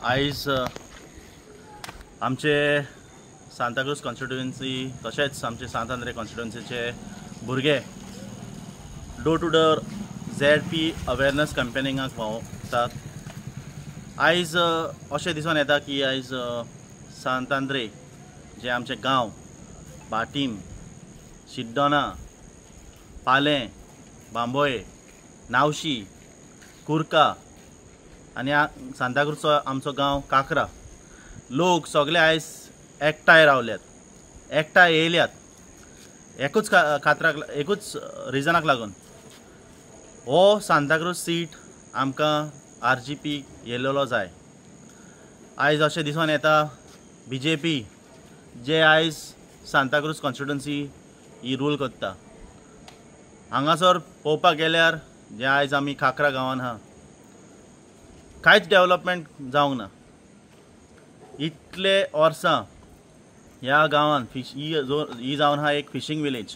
आयज आमचे सांताक्रूज कॉन्स्टिट्युएन्सी तशेंच आमचे सांत आंद्रे कॉन्स्टिट्युएन्सीचे भुरगे door to door ZP awareness कॅम्पेनिंगाक भोंवतात. आयज अशें दिसून येता की आयज सांत आंद्रे जे आमचे गांव भाटीम, शिड्डोना, पालें, बांबोये, नावशी, कुर्का आनी सांताक्रूजचो आमचो गांव काकरा लोक सगळे आयज एकठांय रावल्यात, एकठांय येयल्यात एकूच खात्राक एकूच रिजनाक लागून. हो सांताक्रूज सीट आमकां RGP येयलेलो जाय. आयज अशें दिसून येता BJP जे आयज सांताक्रूज कॉन्स्टिट्युएन्सी ही रूल करता. हांगासर पळोवपाक गेल्यार जे आयज आमी काकरा गांवांत आहा कांयच डेव्हलपमेंट जावंक ना. इतले वर्सां ह्या गांवांत ही जावन आहा एक फिशींग विलेज.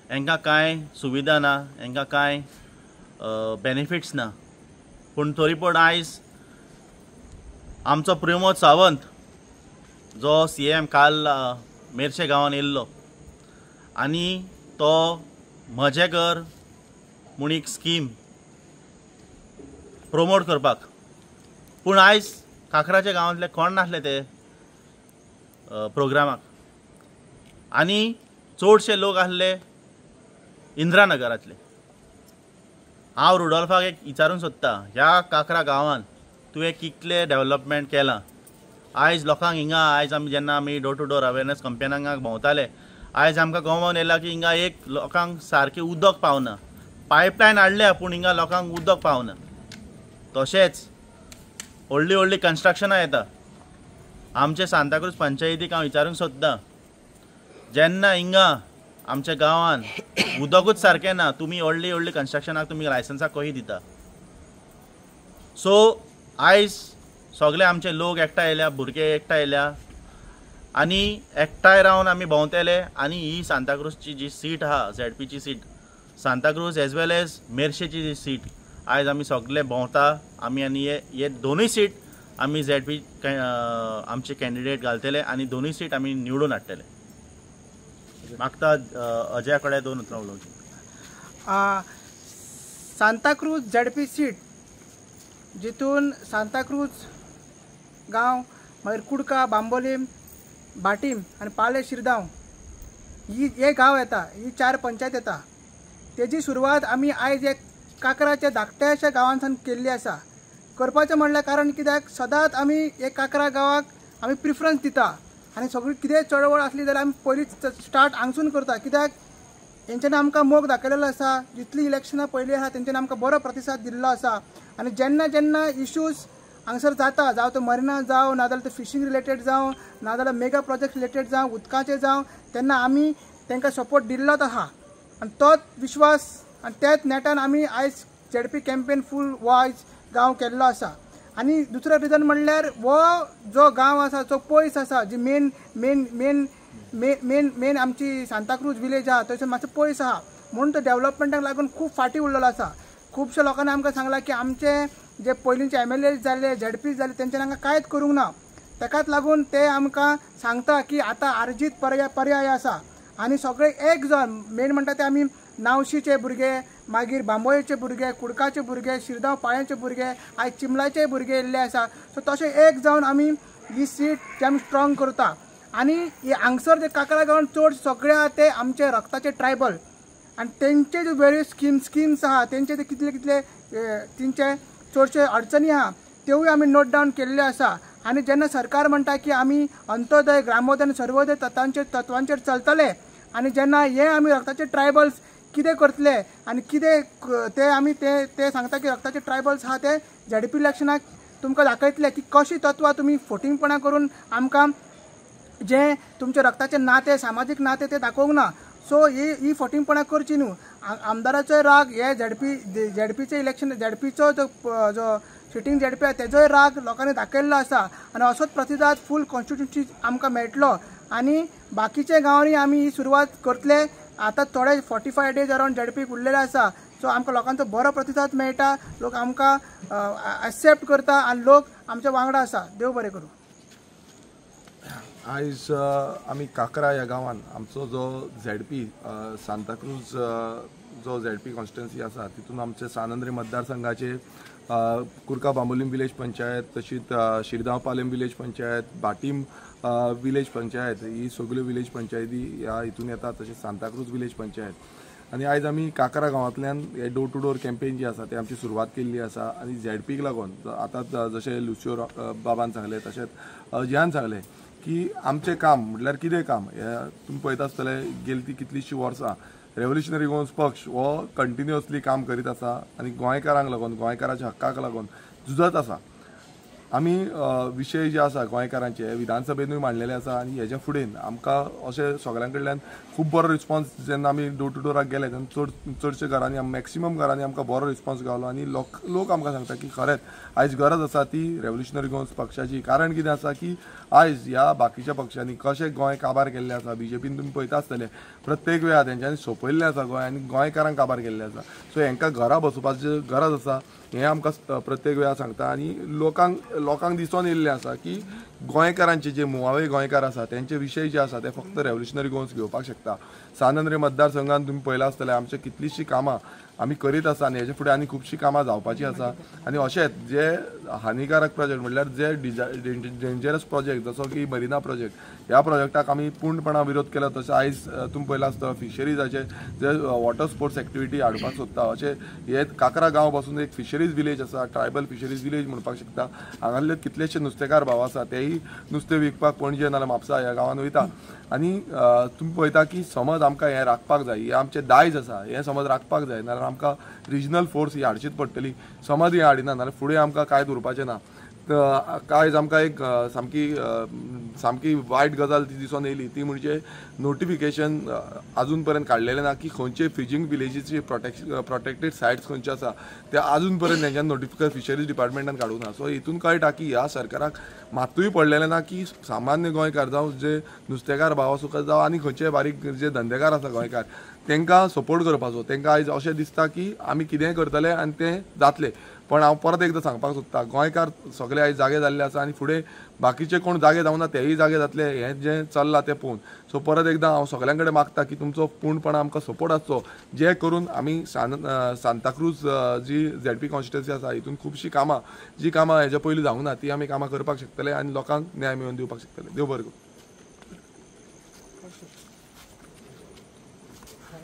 हांकां कांय सुविधा ना, हांकां कांय बेनिफिट्स ना. पूण तरी पूण आयज आमचो प्रमोद सावंत जो CM काल मेर्शे गांवांत येयल्लो आनी तो म्हजें घर म्हूण एक स्कीम प्रमोट करपाक. पूण आयज काकराच्या गांवांतले कोण नासले ते प्रोग्रामाक आनी चडशे लोक आसले इंद्रानगरांतले. हांव रुडोल्फाक एक विचारूंक सोदता, ह्या काकरा गांवांत तुवें कितले डेव्हलपमेंट केलां? आयज लोकांक हिंगा आयज जेन्ना आमी डोर टू डोर अवेरनेस कॅम्पेनिंगाक भोंवताले आयज आमकां कळोवन येयला की हिंगा एक लोकांक सारकें उदक पावना. पायपलायन हाडल्या पूण हिंगा लोकांक उदक पावना. तशेंच व्हडलीं व्हडलीं कन्स्ट्रक्शनां येता. आमचे सांताक्रूज पंचायतीक हांव विचारूंक सोदतां, जेन्ना हिंगा आमच्या गांवांत उदकूच सारकें ना, तुमी व्हडलीं व्हडलीं कन्स्ट्रक्शनाक तुमी लायसन्सां कशीं दिता? सो आयज सगळे आमचे लोक एकठांय येयल्या, भुरगे एकठांय येयल्या आनी एकठांय रावन आमी भोंवतेले. आनी ही सांताक्रूजची जी सीट आहा ZPची seat Santacruz as well as मेर्शेची जी सीट आयज आमी सगळे भोंवता. आमी आनी हे दोनूय सीट आमी ZP आमचे कॅन्डिडेट घालतले आनी दोनूय सीट आमी निवडून हाडटले. मागता अजया कडेन 2 उतरां उलोवची. सांताक्रूज ZP सीट जितून सांताक्रूज गांव मागीर कुडका, बांबोलीम, भाटीम आनी पाले शिरगांव हे गांव येता. ही 4 पंचायत येता. तेजी सुरवात आमी आयज एक काकराच्या धाकट्याशा गांवांसान केल्ली आसा. करपाचें म्हणल्यार कारण कित्याक सदांच आमी एक काकरा गांवाक आमी प्रिफरन्स दिता आनी सगळी कितें चळवळ आसली जाल्यार आमी पयलींच स्टार्ट हांगसून करता. कित्याक हेंच्यांनी आमकां मोग दाखयलेलो आसा. जितली इलेक्शनां पयलीं आहा तेंच्यांनी आमकां बरो प्रतिसाद दिल्लो आसा. आनी जेन्ना जेन्ना इश्यूज हांगसर जाता, जावं तो मरिना जावं नाजाल्यार ते फिशींग रिलेटेड जावं नाजाल्यार मेगा प्रोजेक्ट रिलेटेड जावं उदकाचें जावं तेन्ना आमी तांकां सपोर्ट दिल्लोच आहा. आनी तोच विश्वास आनी तेच नेटान आमी आयज ZP कॅम्पेन फूल हो आयज गांव केल्लो आसा. आनी दुसरो रिजन म्हणल्यार हो जो गांव आसा जो पयस आसा, जी main main main main main आमची सांताक्रूज विलेज आहा थंयसर मातसो पयस आहा म्हणून तो डेव्हलपमेंटाक लागून खूब फाटीं उरलेलो आसा. खुबशे लोकांनी आमकां सांगलां की आमचे जे पयलींचे MLA जाले, ZP जाले तेंच्यांनी हांगा कांयच करूंक ना. ताकाच लागून ते आमकां सांगता की आतां आर्जीत पर्याय आसा आनी सगळे एक जण मेन म्हणटा ते आमी नावशीचे भुरगे, मागीर बांबोयेचे भुरगे, कुडकाचे भुरगे, शिरगांव पाळ्याचे भुरगे, आयज चिमलाचे भुरगे येयल्ले आसा. सो तशें एक जावन आमी ही सीट जी आमी स्ट्रॉंग करता. आनी हांगसर जे काकरा गांवांत चड सगळे आहा ते आमचे रक्ताचे ट्रायबल आनी तेंचे जे वेरियस स्किम्स आहा तेंचे ते कितले कितले तेंचे चडशे अडचणी आहा त्योय आमी नोट डावन केल्ल्यो आसा. आनी जेन्ना सरकार म्हणटा की आमी अंत्योदय, ग्रामोदय आनी सर्वोदय तत्वांचेर चलतले आनी जेन्ना हे आमी रक्ताचे ट्रायबल्स कितें करतले आनी कितें ते आमी ते सांगता की रक्ताचे ट्रायबल्स आहा ते ZP इलेक्शनाक तुमकां दाखयतले की कशी तत्वां तुमी फोटिंगपणां करून आमकां जे तुमचे रक्ताचे नाते, सामाजीक नाते ते दाखोवंक ना. सो ही फोटिंगपणां करची न्हू. आमदाराचोय राग हे ZPचे इलेक्शन ZPचो जो सिटींग ZP आहा तेजोय राग लोकांनी दाखयल्लो आसा आनी असोच प्रतिसाद फूल कॉन्स्टिट्युएन्सी आमकां मेळटलो. आनी बाकीच्या गांवांनी आमी ही सुरवात करतले. आतां थोडे 45 days अरावंड ZP उरलेले आसा. सो सो आमकां लोकांचो बरो प्रतिसाद मेळटा, लोक आमकां एक्सेप्ट करता आनी लोक आमच्या वांगडा आसा. देव बरें करूं. आयज आमी काकरा ह्या गांवान आमचो जो झेडपी सांताक्रूज जो झेडपी कॉन्स्टिट्युएन्सी आसा तितून आमचे सानंद्री मतदारसंघाचे कुर्का बांबोलीम विलेज पंचायत, तशीच शिरगांव पालेम विलेज पंचायत, बाटीम विलेज पंचायत, ही सगल्यो विलेज पंचायती ह्या हितून येतात, तशेंच सांताक्रूज विलेज पंचायत. आनी आयज आमी काकरा गांवांतल्यान हे डोर टू डोर कॅम्पेन जी आसा ती आमची सुरवात केल्ली आसा. आनी झेडपीक लागून आतां जशें लुसियो बाबान सांगलें तशेंच अजयान सांगलें की आमचें काम म्हटल्यार कितें काम, हे तुमी पळयता आसतले गेली ती कितलींशीं वर्सां रेव्होल्युशनरी गोवन्स पक्ष हो कंटिन्युअसली काम करीत आसा आनी गोंयकारांक लागून, गोंयकाराच्या हक्काक लागून झुजत आसा. आमी विशय जे आसा गोंयकारांचे विधानसभेनूय मांडलेले आसा आनी हेच्या फुडें आमकां अशें सगळ्यां कडल्यान खूब बरो रिस्पॉन्स जेन्ना आमी डोर टू डोराक गेले तेन्ना चडशे घरांनी मॅक्सिमम घरांनी आमकां बरो रिस्पॉन्स गावलो आनी लोक आमकां सांगता की खरेंच आयज गरज आसा ती रेव्होल्युशनरी गोवन्स पक्षाची. कारण कितें आसा की आयज ह्या बाकीच्या पक्षांनी कशें गोंय काबार केल्लें आसा, बीजेपीन तुमी पळयता आसतले प्रत्येक वेळार तेंच्यांनी सोंपयल्लें आसा गोंय आनी गोंयकारांक काबार केल्लें आसा. सो हेंकां घरा बसोवपाची गरज आसा हें आमकां प्रत्येक वेळार सांगता. आनी लोकांक दिसून येयल्लें आसा की गोंयकारांचे जे मुळावे गोंयकार आसा तेंचे विशय जे आसा ते फक्त रेव्होल्युशनरी गोवन्स घेवपाक शकता. सानंद्री मतदारसंघान तुमी पळयलां आसतलें आमचे कितलींशीं कामां आमी करीत आसा आनी हेजे फुडें आनी खुबशीं कामां जावपाचीं आसा. आनी अशेंच जे हानिकारक प्रोजेक्ट म्हटल्यार जे डेंजरस प्रोजेक्ट जसो की मरिना प्रोजेक्ट, ह्या प्रोजेक्टाक आमी पूर्णपणान विरोध केला. तशें आयज तुमी पळयलां आसता फिशरीजाचे जे वॉटर स्पोर्ट्स एक्टिविटी हाडपाक सोदता, अशें हे काकरा गांव पासून एक फिशरीज विलेज आसा, ट्रायबल फिशरीज विलेज म्हणपाक शकता. हांगासले कितलेशे नुस्तेकार भाव आसा तेही नुस्तें विकपाक पणजे नाल्यार म्हापसा ह्या गांवांत वयता. आनी तुमी पळयता की समज आमकां हें राखपाक जाय, हें आमचें दायज आसा, हें समज राखपाक जाय नाल्यार आमकां रिजनल फोर्स ही हाडचीच पडटली. समज ही हाडिना जाल्यार फुडें आमकां कांयच उरपाचें ना. आयज आमकां एक सामकी वायट गजाल ती दिसून येयली ती म्हणजे नोटिफिकेशन आजून पर्यंत काडलेलें ना की खंयचे फिशींग विलेजीची प्रोटेक्टेड सायट्स खंयचे आसा ते आजून पर्यंत तेंच्यान नोटिफिकेशन फिशरीज डिपार्टमेंटान काडूंक ना. सो हितून कळटा की ह्या सरकाराक मातूय पडलेलें ना की सामान्य गोंयकार जावं जे नुस्तेकार भाव आसूं जावं आनी खंयचे बारीक जे धंदेकार आसा गोंयकार तांकां सपोर्ट करपाचो. तांकां आयज अशें दिसता की आमी कितेंय करतले आनी तें जातलें. पण हांव परत एकदां सांगपाक सोदतां गोंयकार सगळे आयज जागे जाल्ले आसा आनी फुडें बाकीचे कोण जागे जावना तेय जागे जातले हें जें चल्लां तें पळोवन. सो परत एकदां हांव सगळ्यां कडेन मागता की तुमचो पूर्णपणान आमकां सपोर्ट आसचो जे करून आमी सांताक्रूज जी झेडपी कॉन्स्टिट्युएन्सी आसा हितून खुबशीं कामां जी कामां हेच्या पयलीं जावंक ना ती आमी कामां करपाक शकतले आनी लोकांक न्याय मेळोवन दिवपाक शकतले. देव बरें करूं.